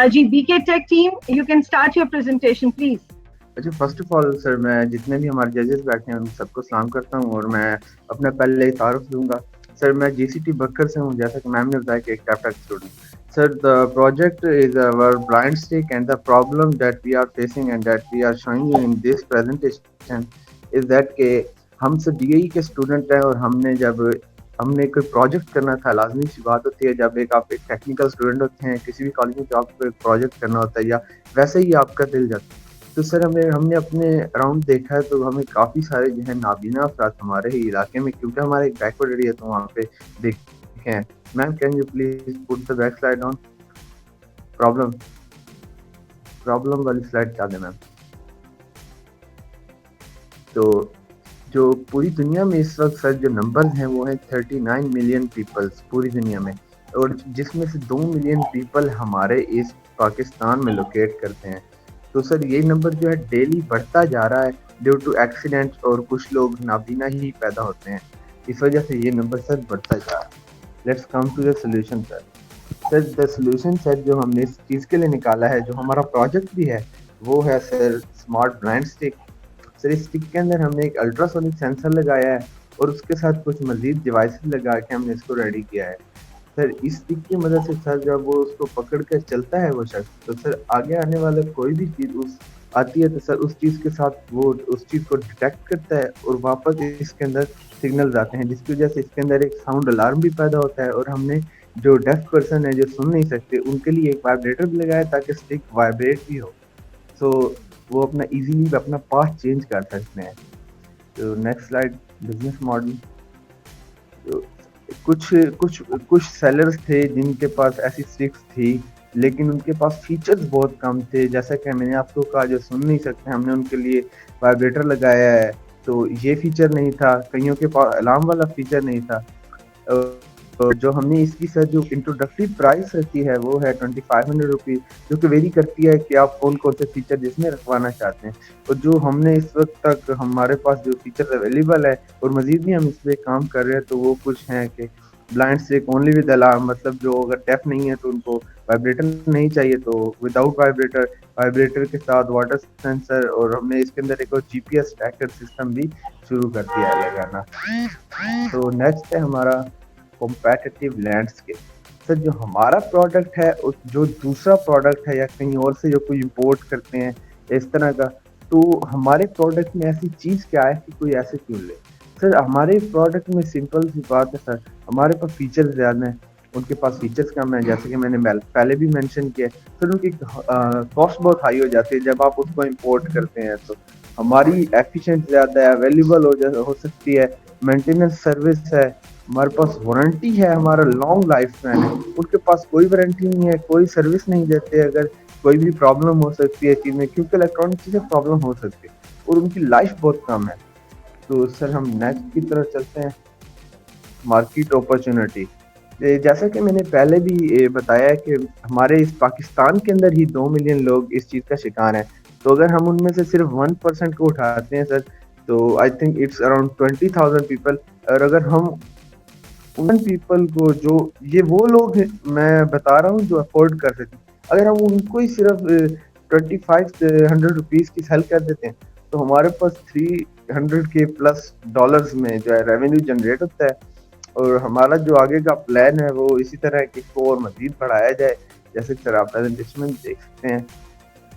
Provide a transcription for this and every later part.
Ji BK Tech team, you can start your presentation, please. अच्छा, first of all sir, मैं जितने भी हमारे जजेस बैठे हैं उन सबको सलाम करता हूँ और मैं अपना पहले ही तारुफ दूंगा। सर, मैं जीसीटी बकर से हूँ, जैसा कि मैम ने बताया कि एक टैप student. Sir, the project is our blind stick and the problem that we are facing and that we are showing you in this presentation is that के हम सब डीएई के स्टूडेंट हैं और हमने कोई प्रोजेक्ट करना था। लाजमी सी बात होती है जब आप एक टेक्निकल स्टूडेंट होते हैं किसी भी कॉलेज में, तो आपको एक प्रोजेक्ट करना होता है या वैसे ही आपका दिल जाता है। तो सर, हमने अपने अराउंड देखा है तो हमें काफ़ी सारे जो है नाबीना अफराद हमारे ही इलाके में, क्योंकि हमारे एक बैकवर्ड एरिया तो वहाँ पे देखे हैं। Ma'am, can you please put the back slide on? Problem वाली स्लाइड क्या दें मैम? तो जो पूरी दुनिया में इस वक्त सर जो नंबर्स हैं वो हैं 39 मिलियन पीपल्स पूरी दुनिया में, और जिसमें से 2 मिलियन पीपल हमारे इस पाकिस्तान में लोकेट करते हैं। तो सर, ये नंबर जो है डेली बढ़ता जा रहा है ड्यू टू एक्सीडेंट्स, और कुछ लोग नाबीना ही पैदा होते हैं, इस वजह से ये नंबर सर बढ़ता जा रहा है। Let's come to the solution sir. Sir, the solution sir जो हमने इस चीज़ के लिए निकाला है, जो हमारा प्रोजेक्ट भी है, वो है sir smart blind stick. Sir, इस स्टिक के अंदर हमने एक अल्ट्रासोनिक सेंसर लगाया है और उसके साथ कुछ मजीद डिवाइसेस लगा के हमने इसको रेडी किया है। सर, इस स्टिक की मदद से सर जब वो उसको पकड़ कर चलता है वो शख्स, तो सर आगे आने वाला कोई भी चीज़ उस आती है तो सर उस चीज़ के साथ वो उस चीज़ को डिटेक्ट करता है और वापस इसके अंदर सिग्नल्स आते हैं, जिसकी वजह से इसके अंदर एक साउंड अलार्म भी पैदा होता है। और हमने जो डेफ पर्सन है, जो सुन नहीं सकते, उनके लिए एक वाइब्रेटर भी लगाया ताकि स्टिक वाइब्रेट भी हो, सो वो अपना इजीली अपना पाथ चेंज कर सकते हैं। तो नेक्स्ट स्लाइड, बिजनेस मॉडल। तो कुछ कुछ कुछ सेलर्स थे जिनके पास ऐसी स्टिक्स थी, लेकिन उनके पास फीचर्स बहुत कम थे। जैसा कि मैंने आपको कहा, जो सुन नहीं सकते, हमने उनके लिए वाइब्रेटर लगाया है, तो ये फीचर नहीं था। कईयों के पास अलार्म वाला फीचर नहीं था। और जो हमने इसकी सर जो इंट्रोडक्टरी प्राइस रहती है वो है 2500 रुपीज़, जो कि वेरी करती है कि आप कौन कौन से फीचर जिसमें रखवाना चाहते हैं। और जो हमने इस वक्त तक हमारे पास जो फीचर अवेलेबल है और मजीद भी हम इस पर काम कर रहे हैं, तो वो कुछ हैं कि blind stick only with alarm, मतलब जो अगर डेफ नहीं है तो उनको वाइब्रेटर नहीं चाहिए, तो विदाउट वाइब्रेटर, वाइब्रेटर के साथ वाटर सेंसर, और हमने इसके अंदर एक और जीपीएस ट्रैकर सिस्टम भी शुरू कर दिया है लगाना। तो नेक्स्ट है हमारा कॉम्पिटिटिव लैंडस्केप। सर, जो हमारा प्रोडक्ट है और जो दूसरा प्रोडक्ट है या कहीं और से जो कोई इंपोर्ट करते हैं इस तरह का, तो हमारे प्रोडक्ट में ऐसी चीज़ क्या है कि कोई ऐसे क्यों ले? सर, हमारे प्रोडक्ट में सिंपल सी बात है सर, हमारे पास फीचर्स ज़्यादा हैं, उनके पास फीचर्स कम है। जैसे कि मैंने पहले भी मेंशन किया है सर, उनकी कॉस्ट बहुत हाई हो जाती है जब आप उसको इंपोर्ट करते हैं। तो हमारी एफिशिएंट ज़्यादा है, अवेलेबल हो सकती है, मेंटेनेंस सर्विस है, हमारे पास वारंटी है, हमारा लॉन्ग लाइफ स्पैन है। उनके पास कोई वारंटी नहीं है, कोई सर्विस नहीं देते। अगर कोई भी प्रॉब्लम हो सकती है चीज़ में, क्योंकि इलेक्ट्रॉनिक चीज़ें प्रॉब्लम हो सकती है और उनकी लाइफ बहुत कम है। तो सर, हम नेक्स्ट की तरफ चलते हैं, मार्केट अपॉर्चुनिटी। जैसा कि मैंने पहले भी बताया है कि हमारे इस पाकिस्तान के अंदर ही 2 मिलियन लोग इस चीज़ का शिकार हैं। तो अगर हम उनमें से सिर्फ 1% को उठाते हैं सर, तो I think it's around 20,000 people. और अगर हम उन पीपल को, जो ये वो लोग हैं मैं बता रहा हूँ जो अफोर्ड कर सकते हैं, अगर हम उनको ही सिर्फ 2500 रुपीज़ की सेल कर देते हैं, तो हमारे पास 300 के प्लस डॉलर्स में जो है रेवेन्यू जनरेट होता है। और हमारा जो आगे का प्लान है वो इसी तरह है कि इसको और मजीद बढ़ाया जाए, जैसे सर आप प्रेजेंटेशन में देख सकते हैं।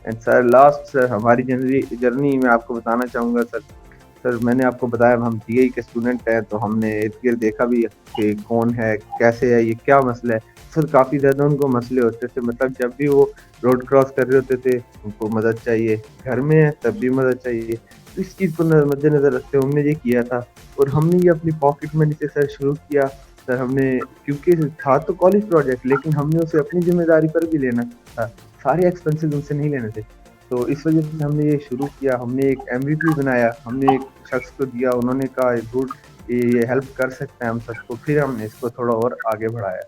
एंड सर, लास्ट सर हमारी जर्नी मैं आपको बताना चाहूँगा सर, मैंने आपको बताया हम टीआई के स्टूडेंट हैं, तो हमने इर्द गिर्द देखा भी कि कौन है, कैसे है, ये क्या मसला है। सर, काफ़ी ज़्यादा उनको मसले होते थे, मतलब जब भी वो रोड क्रॉस कर रहे होते थे उनको मदद चाहिए, घर में है तब भी मदद चाहिए। तो इस चीज़ को मद्देनज़र रखते हुए हमने ये किया था, और हमने ये अपनी पॉकेट मनी से सर शुरू किया। सर, हमने, क्योंकि था तो कॉलेज प्रोजेक्ट, लेकिन हमने उसे अपनी जिम्मेदारी पर भी लेना था, सारे एक्सपेंसेस उनसे नहीं लेने थे। तो इस वजह से हमने ये शुरू किया। हमने एक एमवीपी बनाया, हमने एक शख्स को दिया, उन्होंने कहा गुड, ये हेल्प कर सकते हैं हम सबको, फिर हमने इसको थोड़ा और आगे बढ़ाया।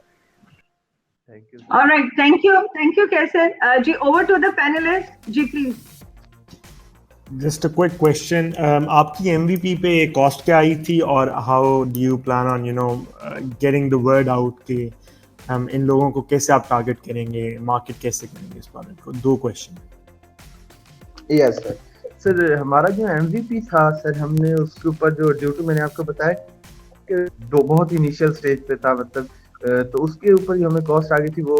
Thank you. All right, thank you Kaisar. जी, over to the panelists. जी please. Just a quick question. आपकी MVP पे कॉस्ट क्या आई थी और how do you plan on getting the word out कि इन लोगों को कैसे आप टारगेट करेंगे, मार्केट कैसे करेंगे इस प्रोडक्ट को? 2 क्वेश्चन। Yes sir. सर हमारा जो एमवीपी था सर, हमने उसके ऊपर जो ड्यू टू मैंने आपको बताया कि दो बहुत इनिशियल स्टेज पे था, मतलब तो उसके ऊपर जो हमें कॉस्ट आ गई थी वो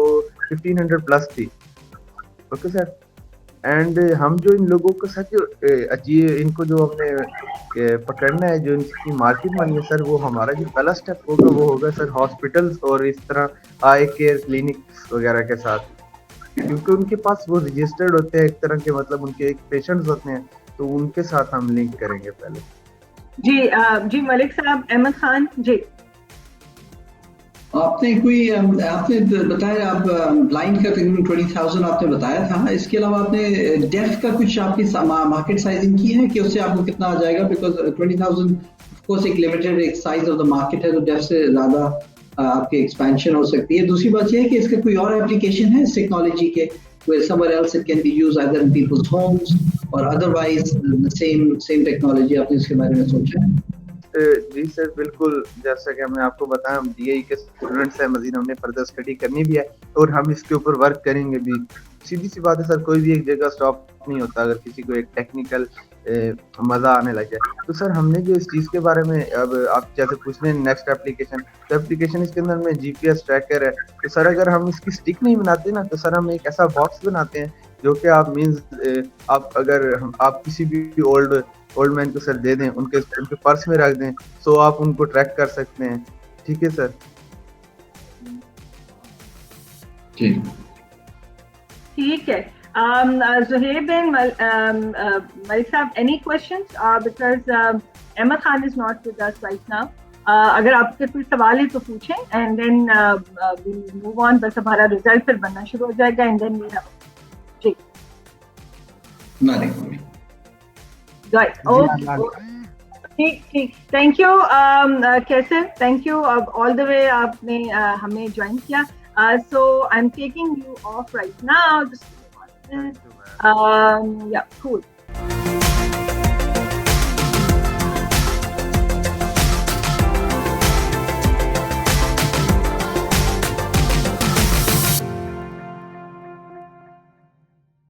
1500 प्लस थी। Okay sir. एंड हम जो इन लोगों को सच इनको जो हमने पकड़ना है, जो इनकी मार्केट मनी है सर, वो हमारा जो पहला स्टेप होगा वो होगा सर हॉस्पिटल्स और इस तरह आई केयर क्लिनिक्स वगैरह के साथ, क्योंकि उनके पास वो रजिस्टर्ड होते हैं एक तरह के, मतलब उनके एक पेशेंट्स होते हैं, तो उनके साथ हम लिंक करेंगे पहले। जी मलिक साहब, अहमद खान जी। आपने बताया आप ब्लाइंड का तकरीबन 20,000 आपने बताया था, इसके अलावा आपने डेफ का कुछ आपकी मार्केट साइजिंग की है कि उससे आपको कितना आ जाएगा? बिकॉज 20,000 ऑफ कोर्स एक लिमिटेड एक साइज ऑफ द मार्केट है, तो डेफ से ज्यादा आपकी एक्सपेंशन हो सकती है। दूसरी बात यह है कि इसका कोई और एप्लीकेशन है इस टेक्नोलॉजी के, where somewhere else it can be used either in people's homes or otherwise the same technology? आपने इसके बारे में सोचा है? जी सर बिल्कुल, जैसा कि हमने आपको बताया हम डीआई के स्टूडेंट्स हैं, मजीद हमने फर्दर स्टडी करनी भी है और हम इसके ऊपर वर्क करेंगे भी। सीधी सी बात है सर, कोई भी एक जगह स्टॉप नहीं होता अगर किसी को एक टेक्निकल मजा आने लग जाए। तो सर हमने जो इस चीज़ के बारे में, अब आप जैसे पूछ रहे हैं नेक्स्ट एप्लीकेशन, तो एप्लीकेशन इसके अंदर में जीपीएस ट्रैकर है। तो सर अगर हम इसकी स्टिक नहीं बनाते ना, तो सर हम एक ऐसा बॉक्स बनाते हैं जो कि आप मीन्स आप अगर आप किसी भी ओल्ड मैन को सर दे दें, उनके पर्स में रख दें, सो आप उनको ट्रैक कर सकते हैं। ठीक है सर। ठीक है। Zuhair bin Malik साहब, any questions? Because Ahmad Khan is not with us right now. अगर आपके कोई सवाल है तो पूछें, and then we'll move on. बस हमारा रिजल्ट फिर बनना शुरू हो जाएगा, and then we have ji. Right. Okay. ठीक। Thank you कैसे? Thank you all the way आपने हमें ज्वाइन किया। So I'm taking you off right now. Just yeah, cool.